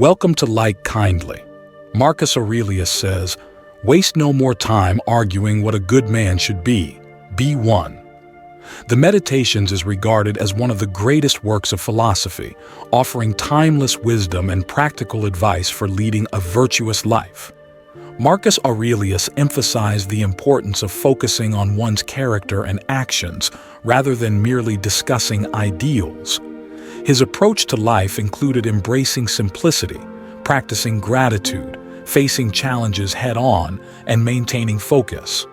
Welcome to Like Kindly. Marcus Aurelius says, "Waste no more time arguing what a good man should be. Be one." The Meditations is regarded as one of the greatest works of philosophy, offering timeless wisdom and practical advice for leading a virtuous life. Marcus Aurelius emphasized the importance of focusing on one's character and actions rather than merely discussing ideals. His approach to life included embracing simplicity, practicing gratitude, facing challenges head-on, and maintaining focus.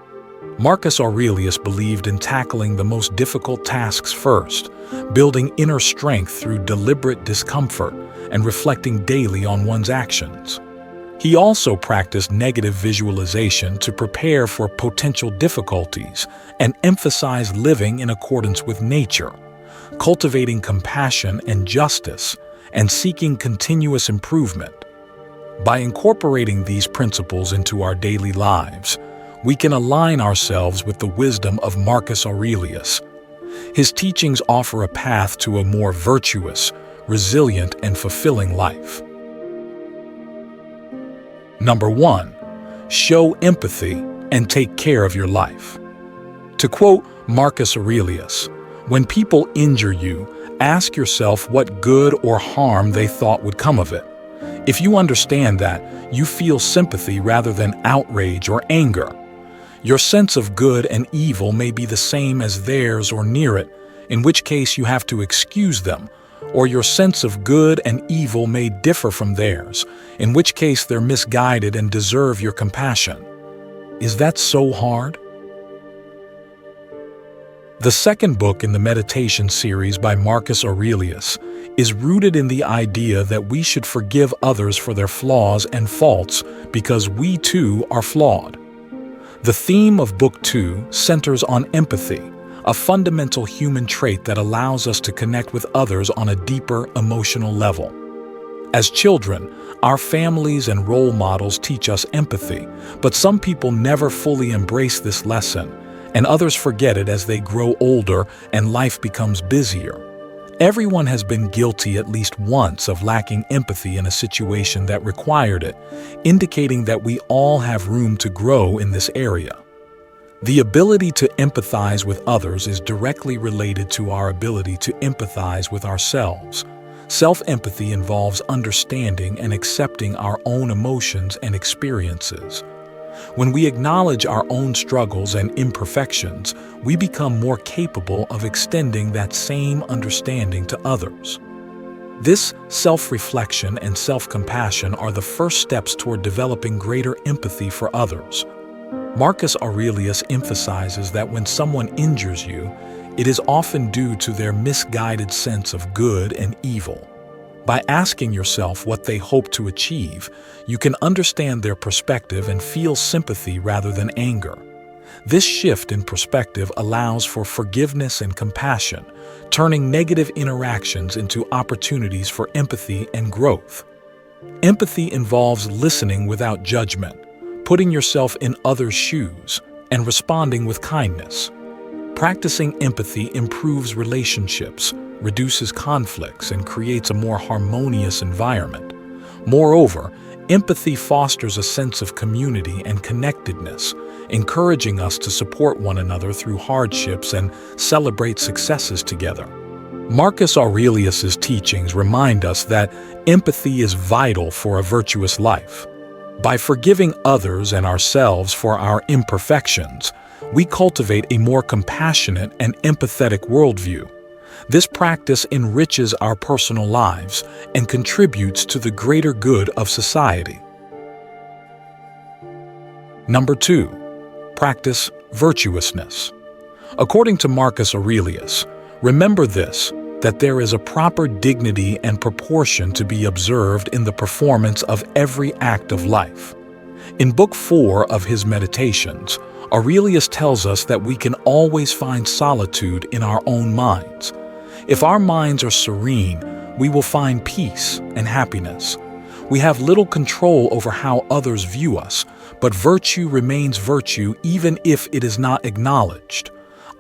Marcus Aurelius believed in tackling the most difficult tasks first, building inner strength through deliberate discomfort, and reflecting daily on one's actions. He also practiced negative visualization to prepare for potential difficulties and emphasized living in accordance with nature, cultivating compassion and justice, and seeking continuous improvement. By incorporating these principles into our daily lives, we can align ourselves with the wisdom of Marcus Aurelius. His teachings offer a path to a more virtuous, resilient, and fulfilling life. Number 1. Show empathy and take care of your life. To quote Marcus Aurelius, "When people injure you, ask yourself what good or harm they thought would come of it. If you understand that, you feel sympathy rather than outrage or anger. Your sense of good and evil may be the same as theirs or near it, in which case you have to excuse them, or your sense of good and evil may differ from theirs, in which case they're misguided and deserve your compassion." Is that so hard? The second book in the Meditation series by Marcus Aurelius is rooted in the idea that we should forgive others for their flaws and faults because we too are flawed. The theme of Book 2 centers on empathy, a fundamental human trait that allows us to connect with others on a deeper emotional level. As children, our families and role models teach us empathy, but some people never fully embrace this lesson, and others forget it as they grow older and life becomes busier. Everyone has been guilty at least once of lacking empathy in a situation that required it, indicating that we all have room to grow in this area. The ability to empathize with others is directly related to our ability to empathize with ourselves. Self-empathy involves understanding and accepting our own emotions and experiences. When we acknowledge our own struggles and imperfections, we become more capable of extending that same understanding to others. This self-reflection and self-compassion are the first steps toward developing greater empathy for others. Marcus Aurelius emphasizes that when someone injures you, it is often due to their misguided sense of good and evil. By asking yourself what they hope to achieve, you can understand their perspective and feel sympathy rather than anger. This shift in perspective allows for forgiveness and compassion, turning negative interactions into opportunities for empathy and growth. Empathy involves listening without judgment, putting yourself in others' shoes, and responding with kindness. Practicing empathy improves relationships, reduces conflicts, and creates a more harmonious environment. Moreover, empathy fosters a sense of community and connectedness, encouraging us to support one another through hardships and celebrate successes together. Marcus Aurelius's teachings remind us that empathy is vital for a virtuous life. By forgiving others and ourselves for our imperfections, we cultivate a more compassionate and empathetic worldview. This practice enriches our personal lives and contributes to the greater good of society. Number 2. Practice virtuousness. According to Marcus Aurelius, remember this, that there is a proper dignity and proportion to be observed in the performance of every act of life. In Book 4 of his Meditations, Aurelius tells us that we can always find solitude in our own minds. If our minds are serene, we will find peace and happiness. We have little control over how others view us, but virtue remains virtue even if it is not acknowledged.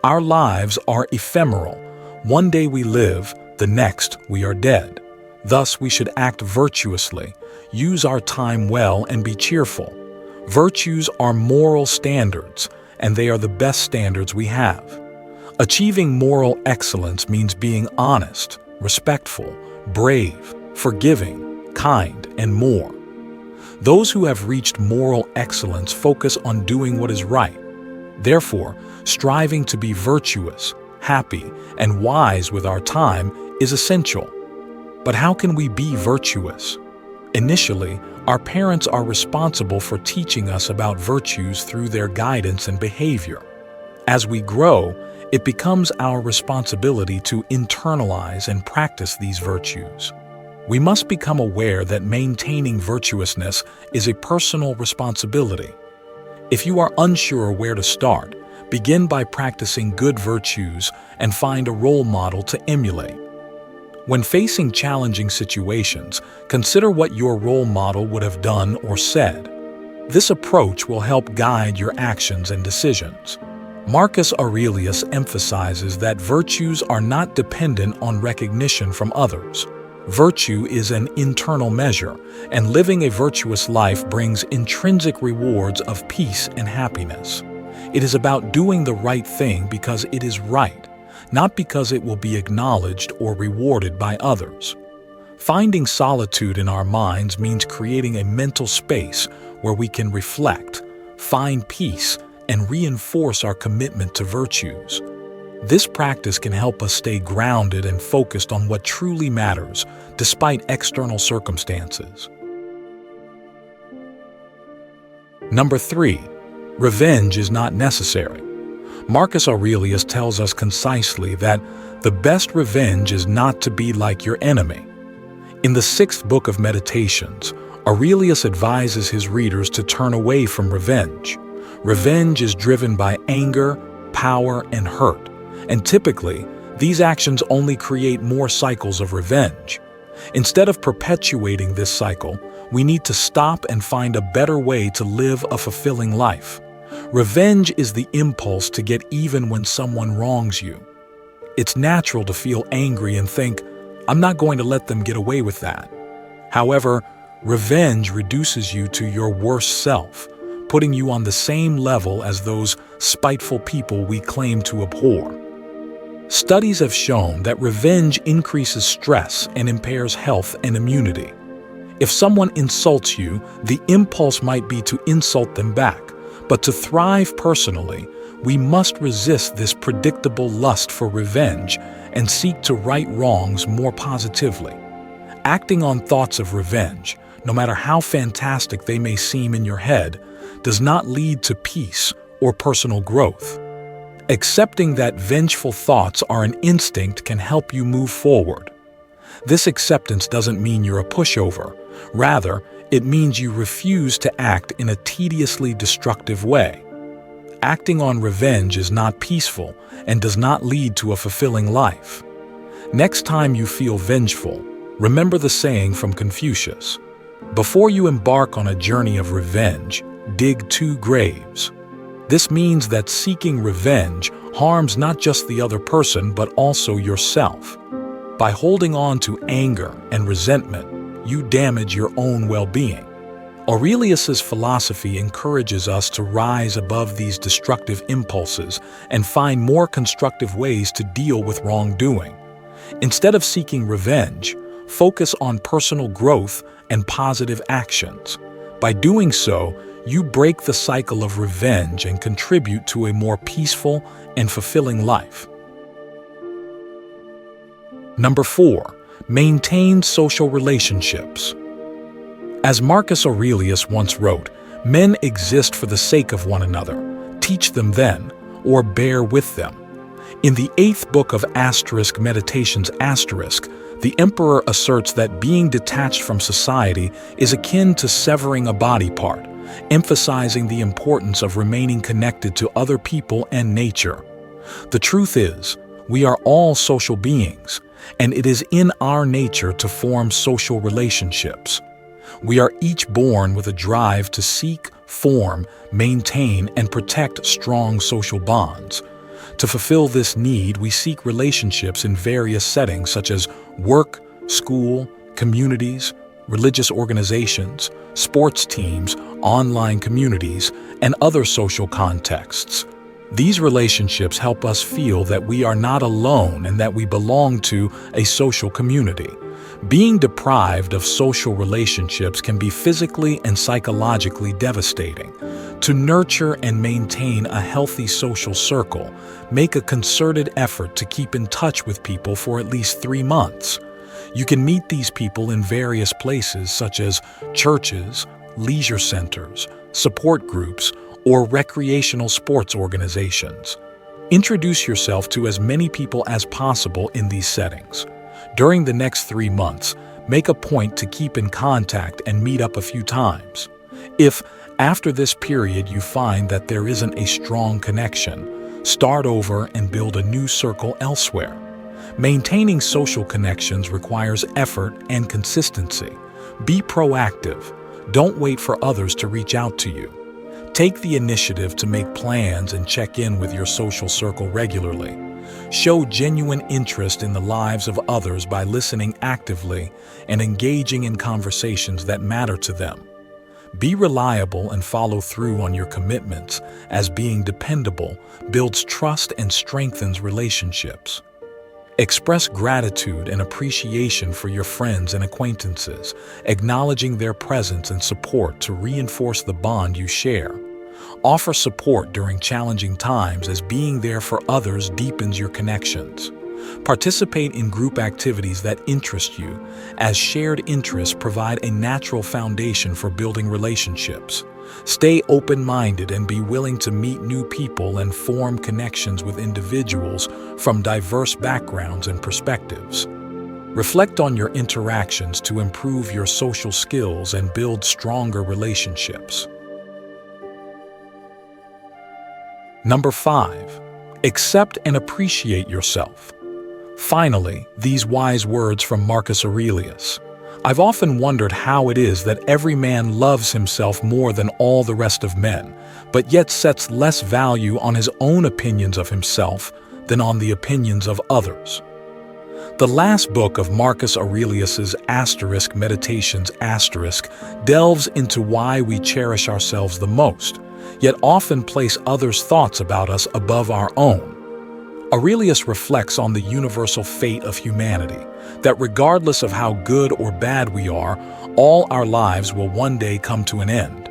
Our lives are ephemeral. One day we live, the next we are dead. Thus, we should act virtuously, use our time well, and be cheerful. Virtues are moral standards, and they are the best standards we have. Achieving moral excellence means being honest, respectful, brave, forgiving, kind, and more. Those who have reached moral excellence focus on doing what is right. Therefore, striving to be virtuous, happy, and wise with our time is essential. But how can we be virtuous? Initially, our parents are responsible for teaching us about virtues through their guidance and behavior. As we grow, it becomes our responsibility to internalize and practice these virtues. We must become aware that maintaining virtuousness is a personal responsibility. If you are unsure where to start, begin by practicing good virtues and find a role model to emulate. When facing challenging situations, consider what your role model would have done or said. This approach will help guide your actions and decisions. Marcus Aurelius emphasizes that virtues are not dependent on recognition from others. Virtue is an internal measure, and living a virtuous life brings intrinsic rewards of peace and happiness. It is about doing the right thing because it is right, not because it will be acknowledged or rewarded by others. Finding solitude in our minds means creating a mental space where we can reflect, find peace, and reinforce our commitment to virtues. This practice can help us stay grounded and focused on what truly matters, despite external circumstances. Number 3. Revenge is not necessary. Marcus Aurelius tells us concisely that the best revenge is not to be like your enemy. In the 6th book of Meditations, Aurelius advises his readers to turn away from revenge. Revenge is driven by anger, power, and hurt, and typically, these actions only create more cycles of revenge. Instead of perpetuating this cycle, we need to stop and find a better way to live a fulfilling life. Revenge is the impulse to get even when someone wrongs you. It's natural to feel angry and think, "I'm not going to let them get away with that." However, revenge reduces you to your worst self, putting you on the same level as those spiteful people we claim to abhor. Studies have shown that revenge increases stress and impairs health and immunity. If someone insults you, the impulse might be to insult them back, but to thrive personally, we must resist this predictable lust for revenge and seek to right wrongs more positively. Acting on thoughts of revenge, no matter how fantastic they may seem in your head, does not lead to peace or personal growth. Accepting that vengeful thoughts are an instinct can help you move forward. This acceptance doesn't mean you're a pushover. Rather, it means you refuse to act in a tediously destructive way. Acting on revenge is not peaceful and does not lead to a fulfilling life. Next time you feel vengeful, remember the saying from Confucius: "Before you embark on a journey of revenge, dig 2 graves." This means that seeking revenge harms not just the other person but also yourself. By holding on to anger and resentment, you damage your own well-being. Aurelius's philosophy encourages us to rise above these destructive impulses and find more constructive ways to deal with wrongdoing. Instead of seeking revenge, focus on personal growth and positive actions. By doing so, you break the cycle of revenge and contribute to a more peaceful and fulfilling life. Number 4. Maintain social relationships. As Marcus Aurelius once wrote, "Men exist for the sake of one another. Teach them then, or bear with them." In the 8th book of Meditations, the emperor asserts that being detached from society is akin to severing a body part, emphasizing the importance of remaining connected to other people and nature. The truth is, we are all social beings, and it is in our nature to form social relationships. We are each born with a drive to seek, form, maintain, and protect strong social bonds. To fulfill this need, we seek relationships in various settings such as work, school, communities, religious organizations, sports teams, online communities, and other social contexts. These relationships help us feel that we are not alone and that we belong to a social community. Being deprived of social relationships can be physically and psychologically devastating. To nurture and maintain a healthy social circle, make a concerted effort to keep in touch with people for at least 3 months. You can meet these people in various places such as churches, leisure centers, support groups, or recreational sports organizations. Introduce yourself to as many people as possible in these settings. During the next 3 months, make a point to keep in contact and meet up a few times. If, after this period, you find that there isn't a strong connection, start over and build a new circle elsewhere. Maintaining social connections requires effort and consistency. Be proactive. Don't wait for others to reach out to you. Take the initiative to make plans and check in with your social circle regularly. Show genuine interest in the lives of others by listening actively and engaging in conversations that matter to them. Be reliable and follow through on your commitments, as being dependable builds trust and strengthens relationships. Express gratitude and appreciation for your friends and acquaintances, acknowledging their presence and support to reinforce the bond you share. Offer support during challenging times, as being there for others deepens your connections. Participate in group activities that interest you, as shared interests provide a natural foundation for building relationships. Stay open-minded and be willing to meet new people and form connections with individuals from diverse backgrounds and perspectives. Reflect on your interactions to improve your social skills and build stronger relationships. Number 5. Accept and appreciate yourself. Finally, these wise words from Marcus Aurelius. I've often wondered how it is that every man loves himself more than all the rest of men, but yet sets less value on his own opinions of himself than on the opinions of others. The last book of Marcus Aurelius's Meditations delves into why we cherish ourselves the most, yet often place others' thoughts about us above our own. Aurelius reflects on the universal fate of humanity, that regardless of how good or bad we are, all our lives will one day come to an end.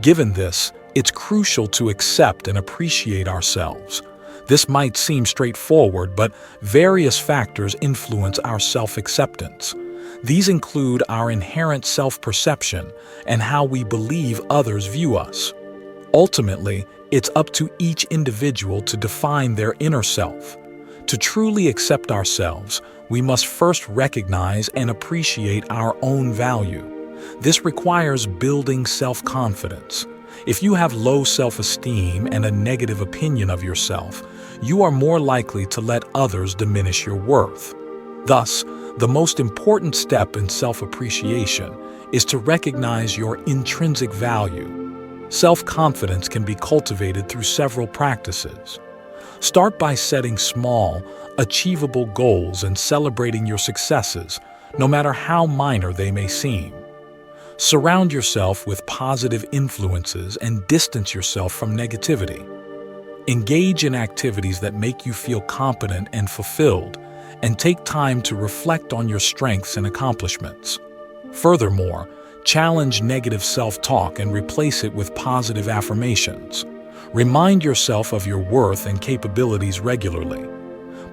Given this, it's crucial to accept and appreciate ourselves. This might seem straightforward, but various factors influence our self-acceptance. These include our inherent self-perception and how we believe others view us. Ultimately, it's up to each individual to define their inner self. To truly accept ourselves, we must first recognize and appreciate our own value. This requires building self-confidence. If you have low self-esteem and a negative opinion of yourself, you are more likely to let others diminish your worth. Thus, the most important step in self-appreciation is to recognize your intrinsic value. Self-confidence can be cultivated through several practices. Start by setting small, achievable goals and celebrating your successes, no matter how minor they may seem. Surround yourself with positive influences and distance yourself from negativity. Engage in activities that make you feel competent and fulfilled, and take time to reflect on your strengths and accomplishments. Furthermore, challenge negative self-talk and replace it with positive affirmations. Remind yourself of your worth and capabilities regularly.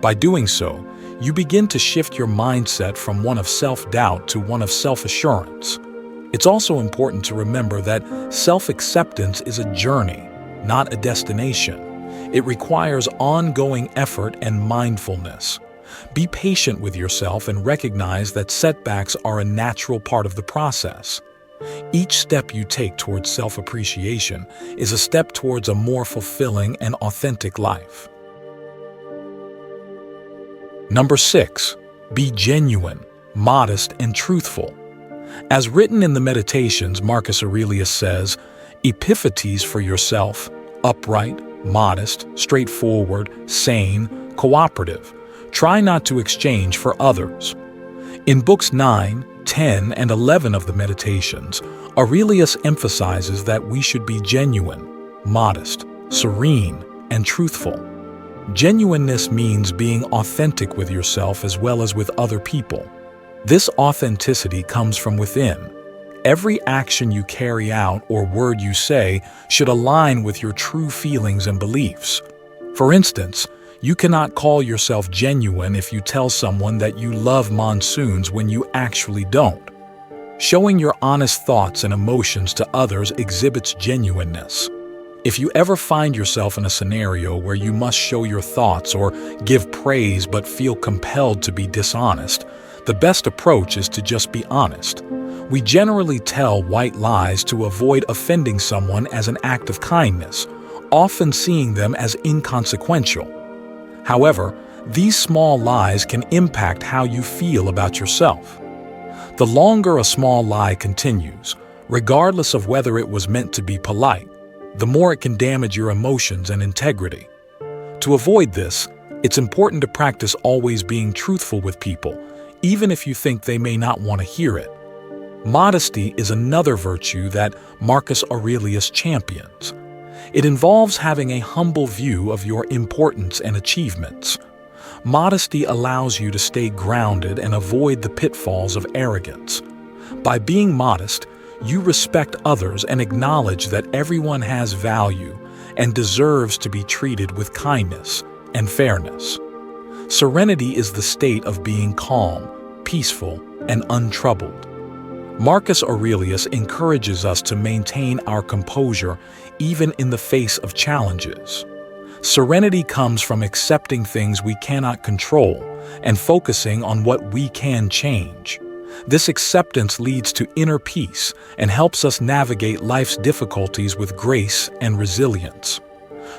By doing so, you begin to shift your mindset from one of self-doubt to one of self-assurance. It's also important to remember that self-acceptance is a journey, not a destination. It requires ongoing effort and mindfulness. Be patient with yourself and recognize that setbacks are a natural part of the process. Each step you take towards self-appreciation is a step towards a more fulfilling and authentic life. Number 6. Be genuine, modest, and truthful. As written in the Meditations, Marcus Aurelius says, "Epiphates for yourself, upright, modest, straightforward, sane, cooperative. Try not to exchange for others." In books 9, 10 and 11 of the Meditations, Aurelius emphasizes that we should be genuine, modest, serene, and truthful. Genuineness means being authentic with yourself as well as with other people. This authenticity comes from within. Every action you carry out or word you say should align with your true feelings and beliefs. For instance, you cannot call yourself genuine if you tell someone that you love monsoons when you actually don't. Showing your honest thoughts and emotions to others exhibits genuineness. If you ever find yourself in a scenario where you must show your thoughts or give praise but feel compelled to be dishonest, the best approach is to just be honest. We generally tell white lies to avoid offending someone as an act of kindness, often seeing them as inconsequential. However, these small lies can impact how you feel about yourself. The longer a small lie continues, regardless of whether it was meant to be polite, the more it can damage your emotions and integrity. To avoid this, it's important to practice always being truthful with people, even if you think they may not want to hear it. Modesty is another virtue that Marcus Aurelius champions. It involves having a humble view of your importance and achievements. Modesty allows you to stay grounded and avoid the pitfalls of arrogance. By being modest, you respect others and acknowledge that everyone has value and deserves to be treated with kindness and fairness. Serenity is the state of being calm, peaceful, and untroubled. Marcus Aurelius encourages us to maintain our composure even in the face of challenges. Serenity comes from accepting things we cannot control and focusing on what we can change. This acceptance leads to inner peace and helps us navigate life's difficulties with grace and resilience.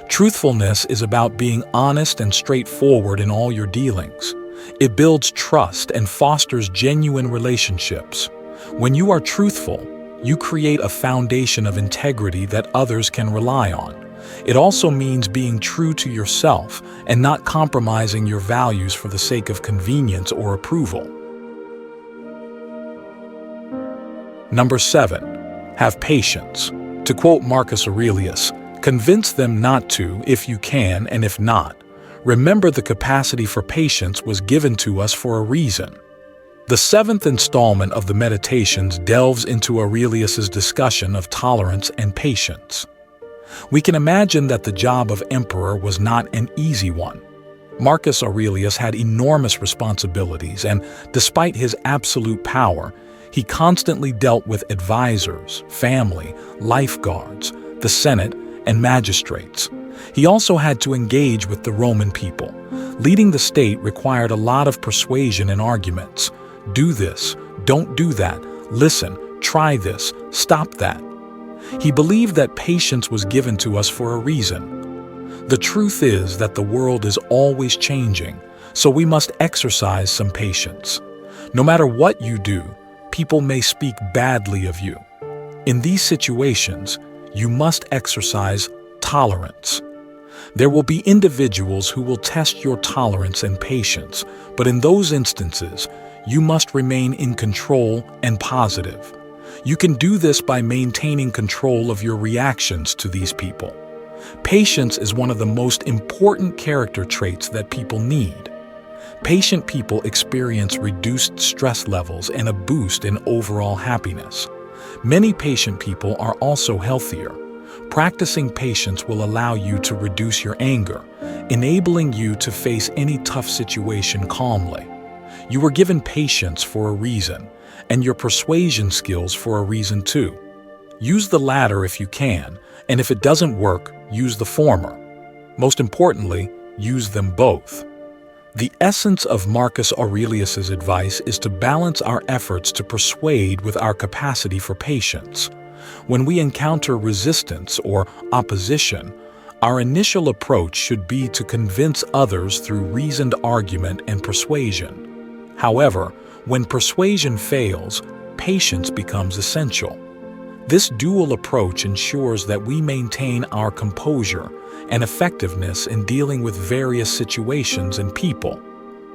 Truthfulness is about being honest and straightforward in all your dealings. It builds trust and fosters genuine relationships. When you are truthful, you create a foundation of integrity that others can rely on. It also means being true to yourself and not compromising your values for the sake of convenience or approval. Number 7. Have patience. To quote Marcus Aurelius, convince them not to if you can, and if not, remember the capacity for patience was given to us for a reason. The 7th installment of the Meditations delves into Aurelius's discussion of tolerance and patience. We can imagine that the job of emperor was not an easy one. Marcus Aurelius had enormous responsibilities, and despite his absolute power, he constantly dealt with advisors, family, lifeguards, the Senate, and magistrates. He also had to engage with the Roman people. Leading the state required a lot of persuasion and arguments. Do this, don't do that, listen, try this, stop that. He believed that patience was given to us for a reason. The truth is that the world is always changing, so we must exercise some patience. No matter what you do, people may speak badly of you. In these situations, you must exercise tolerance. There will be individuals who will test your tolerance and patience, but in those instances, you must remain in control and positive. You can do this by maintaining control of your reactions to these people. Patience is one of the most important character traits that people need. Patient people experience reduced stress levels and a boost in overall happiness. Many patient people are also healthier. Practicing patience will allow you to reduce your anger, enabling you to face any tough situation calmly. You were given patience for a reason, and your persuasion skills for a reason too. Use the latter if you can, and if it doesn't work, use the former. Most importantly, use them both. The essence of Marcus Aurelius's advice is to balance our efforts to persuade with our capacity for patience. When we encounter resistance or opposition, our initial approach should be to convince others through reasoned argument and persuasion. However, when persuasion fails, patience becomes essential. This dual approach ensures that we maintain our composure and effectiveness in dealing with various situations and people.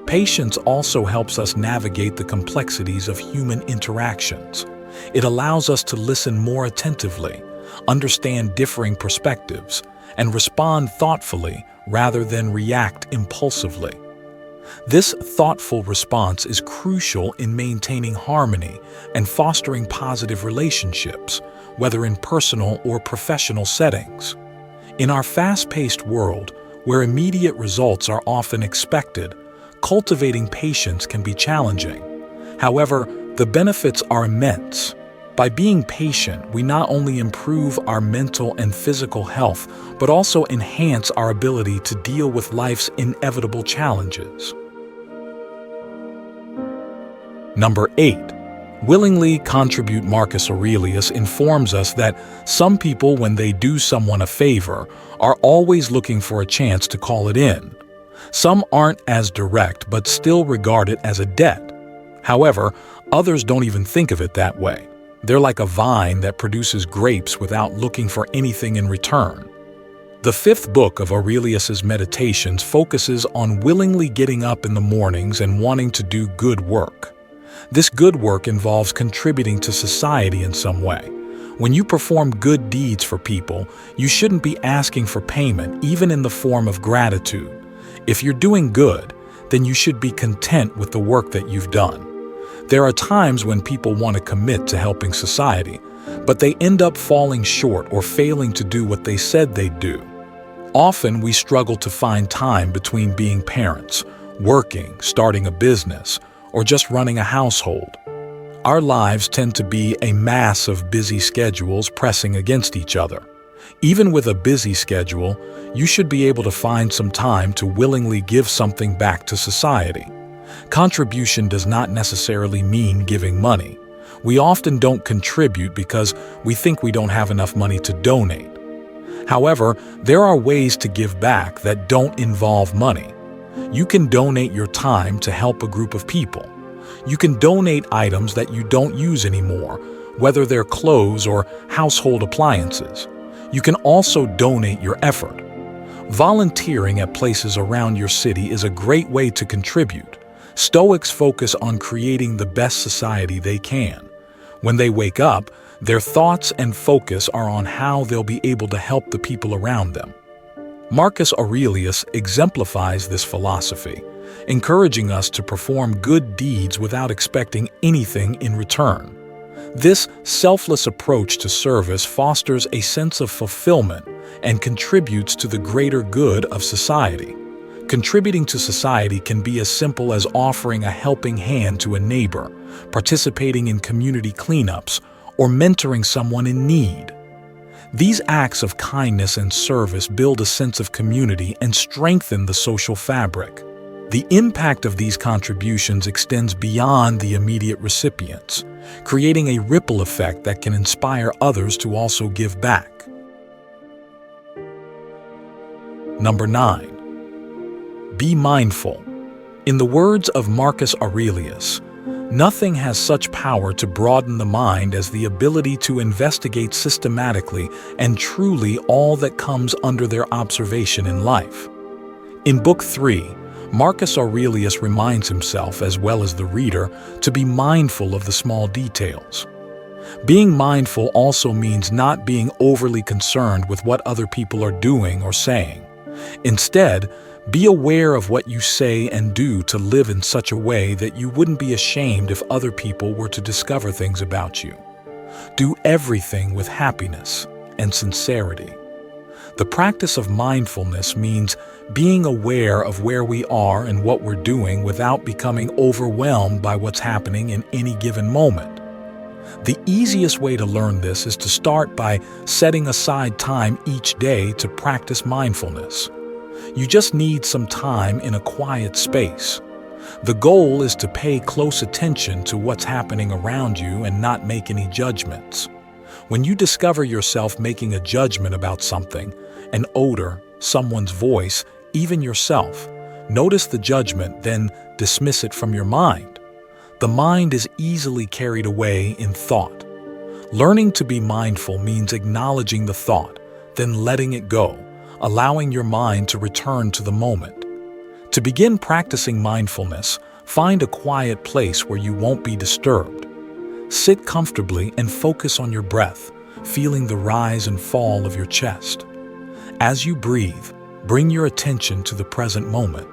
Patience also helps us navigate the complexities of human interactions. It allows us to listen more attentively, understand differing perspectives, and respond thoughtfully rather than react impulsively. This thoughtful response is crucial in maintaining harmony and fostering positive relationships, whether in personal or professional settings. In our fast-paced world, where immediate results are often expected, cultivating patience can be challenging. However, the benefits are immense. By being patient, we not only improve our mental and physical health, but also enhance our ability to deal with life's inevitable challenges. Number 8. Willingly contribute. Marcus Aurelius informs us that some people, when they do someone a favor, are always looking for a chance to call it in. Some aren't as direct, but still regard it as a debt. However, others don't even think of it that way. They're like a vine that produces grapes without looking for anything in return. The fifth book of Aurelius's Meditations focuses on willingly getting up in the mornings and wanting to do good work. This good work involves contributing to society in some way. When you perform good deeds for people, you shouldn't be asking for payment, even in the form of gratitude. If you're doing good, then you should be content with the work that you've done. There are times when people want to commit to helping society, but they end up falling short or failing to do what they said they'd do. Often we struggle to find time between being parents, working, starting a business, or just running a household. Our lives tend to be a mass of busy schedules pressing against each other. Even with a busy schedule, you should be able to find some time to willingly give something back to society. Contribution does not necessarily mean giving money. We often don't contribute because we think we don't have enough money to donate. However, there are ways to give back that don't involve money. You can donate your time to help a group of people. You can donate items that you don't use anymore, whether they're clothes or household appliances. You can also donate your effort. Volunteering at places around your city is a great way to contribute. Stoics focus on creating the best society they can. When they wake up, their thoughts and focus are on how they'll be able to help the people around them. Marcus Aurelius exemplifies this philosophy, encouraging us to perform good deeds without expecting anything in return. This selfless approach to service fosters a sense of fulfillment and contributes to the greater good of society. Contributing to society can be as simple as offering a helping hand to a neighbor, participating in community cleanups, or mentoring someone in need. These acts of kindness and service build a sense of community and strengthen the social fabric. The impact of these contributions extends beyond the immediate recipients, creating a ripple effect that can inspire others to also give back. Number 9. Be mindful. In the words of Marcus Aurelius, nothing has such power to broaden the mind as the ability to investigate systematically and truly all that comes under their observation in life. In Book 3, Marcus Aurelius reminds himself, as well as the reader, to be mindful of the small details. Being mindful also means not being overly concerned with what other people are doing or saying. Instead, be aware of what you say and do to live in such a way that you wouldn't be ashamed if other people were to discover things about you. Do everything with happiness and sincerity. The practice of mindfulness means being aware of where we are and what we're doing without becoming overwhelmed by what's happening in any given moment. The easiest way to learn this is to start by setting aside time each day to practice mindfulness. You just need some time in a quiet space. The goal is to pay close attention to what's happening around you and not make any judgments. When you discover yourself making a judgment about something, an odor, someone's voice, even yourself, notice the judgment, then dismiss it from your mind. The mind is easily carried away in thought. Learning to be mindful means acknowledging the thought, then letting it go, allowing your mind to return to the moment. To begin practicing mindfulness, find a quiet place where you won't be disturbed. Sit comfortably and focus on your breath, feeling the rise and fall of your chest. As you breathe, bring your attention to the present moment.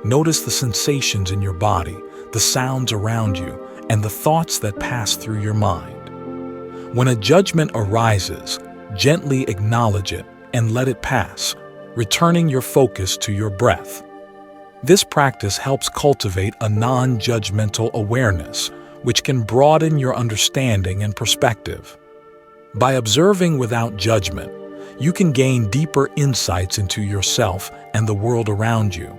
Notice the sensations in your body, the sounds around you, and the thoughts that pass through your mind. When a judgment arises, gently acknowledge it and let it pass, returning your focus to your breath. This practice helps cultivate a non-judgmental awareness, which can broaden your understanding and perspective. By observing without judgment, you can gain deeper insights into yourself and the world around you.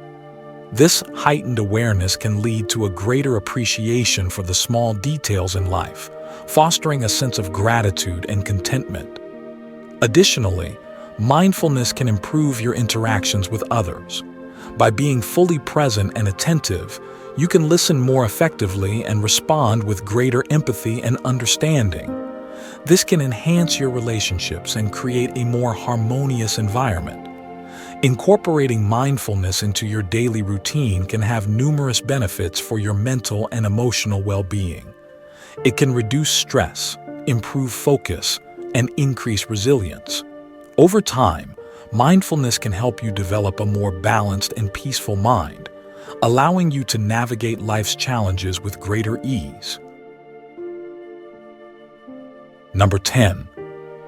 This heightened awareness can lead to a greater appreciation for the small details in life, fostering a sense of gratitude and contentment. Additionally, mindfulness can improve your interactions with others. By being fully present and attentive, you can listen more effectively and respond with greater empathy and understanding. This can enhance your relationships and create a more harmonious environment. Incorporating mindfulness into your daily routine can have numerous benefits for your mental and emotional well-being. It can reduce stress, improve focus, and increase resilience. Over time, mindfulness can help you develop a more balanced and peaceful mind, allowing you to navigate life's challenges with greater ease. Number 10.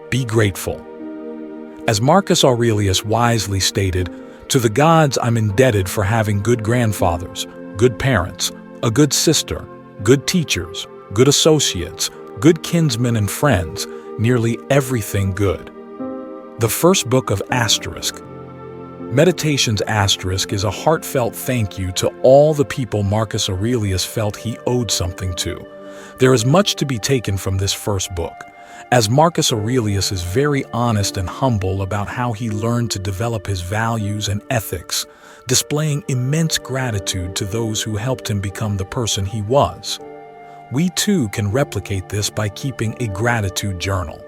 Be grateful. As Marcus Aurelius wisely stated, "To the gods I'm indebted for having good grandfathers, good parents, a good sister, good teachers, good associates, good kinsmen and friends, nearly everything good." The first book of Meditations is a heartfelt thank you to all the people Marcus Aurelius felt he owed something to. There is much to be taken from this first book, as Marcus Aurelius is very honest and humble about how he learned to develop his values and ethics, displaying immense gratitude to those who helped him become the person he was. We too can replicate this by keeping a gratitude journal.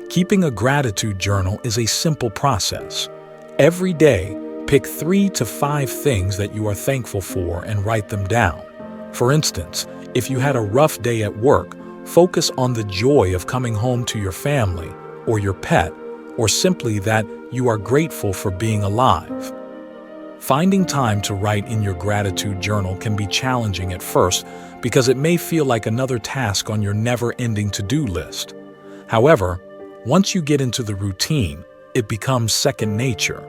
Keeping a gratitude journal is a simple process. Every day, pick 3 to 5 things that you are thankful for and write them down. For instance, if you had a rough day at work, focus on the joy of coming home to your family or your pet, or simply that you are grateful for being alive. Finding time to write in your gratitude journal can be challenging at first because it may feel like another task on your never-ending to-do list. However, once you get into the routine, it becomes second nature.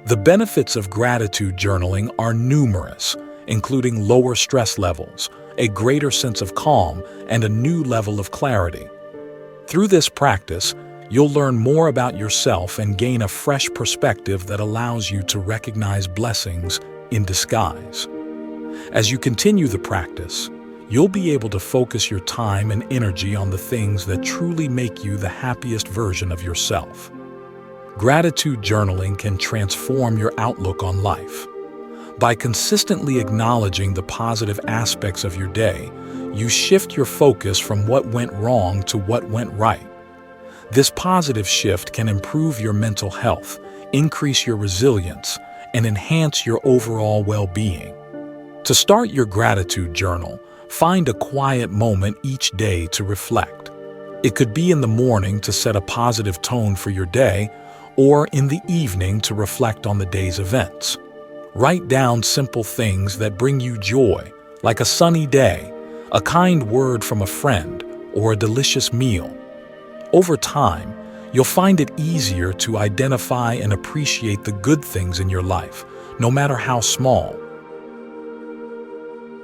The benefits of gratitude journaling are numerous, including lower stress levels, a greater sense of calm, and a new level of clarity. Through this practice, you'll learn more about yourself and gain a fresh perspective that allows you to recognize blessings in disguise. As you continue the practice, you'll be able to focus your time and energy on the things that truly make you the happiest version of yourself. Gratitude journaling can transform your outlook on life. By consistently acknowledging the positive aspects of your day, you shift your focus from what went wrong to what went right. This positive shift can improve your mental health, increase your resilience, and enhance your overall well-being. To start your gratitude journal, find a quiet moment each day to reflect. It could be in the morning to set a positive tone for your day, or in the evening to reflect on the day's events. Write down simple things that bring you joy, like a sunny day, a kind word from a friend, or a delicious meal. Over time, you'll find it easier to identify and appreciate the good things in your life, no matter how small.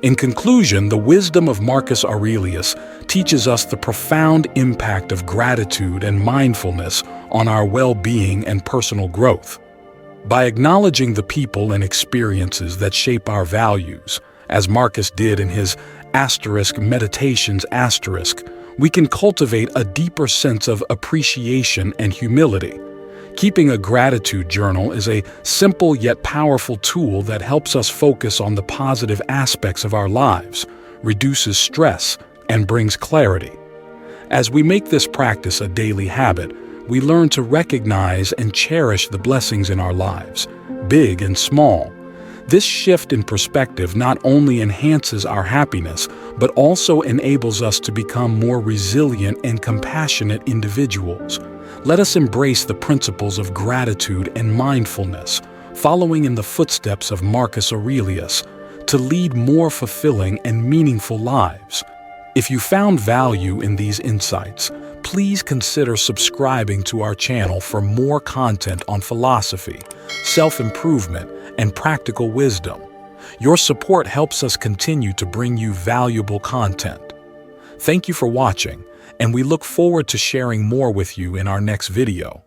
In conclusion, the wisdom of Marcus Aurelius teaches us the profound impact of gratitude and mindfulness on our well-being and personal growth. By acknowledging the people and experiences that shape our values, as Marcus did in his Meditations, we can cultivate a deeper sense of appreciation and humility. Keeping a gratitude journal is a simple yet powerful tool that helps us focus on the positive aspects of our lives, reduces stress, and brings clarity. As we make this practice a daily habit, we learn to recognize and cherish the blessings in our lives, big and small. This shift in perspective not only enhances our happiness, but also enables us to become more resilient and compassionate individuals. Let us embrace the principles of gratitude and mindfulness, following in the footsteps of Marcus Aurelius, to lead more fulfilling and meaningful lives. If you found value in these insights, please consider subscribing to our channel for more content on philosophy, self-improvement, and practical wisdom. Your support helps us continue to bring you valuable content. Thank you for watching, and we look forward to sharing more with you in our next video.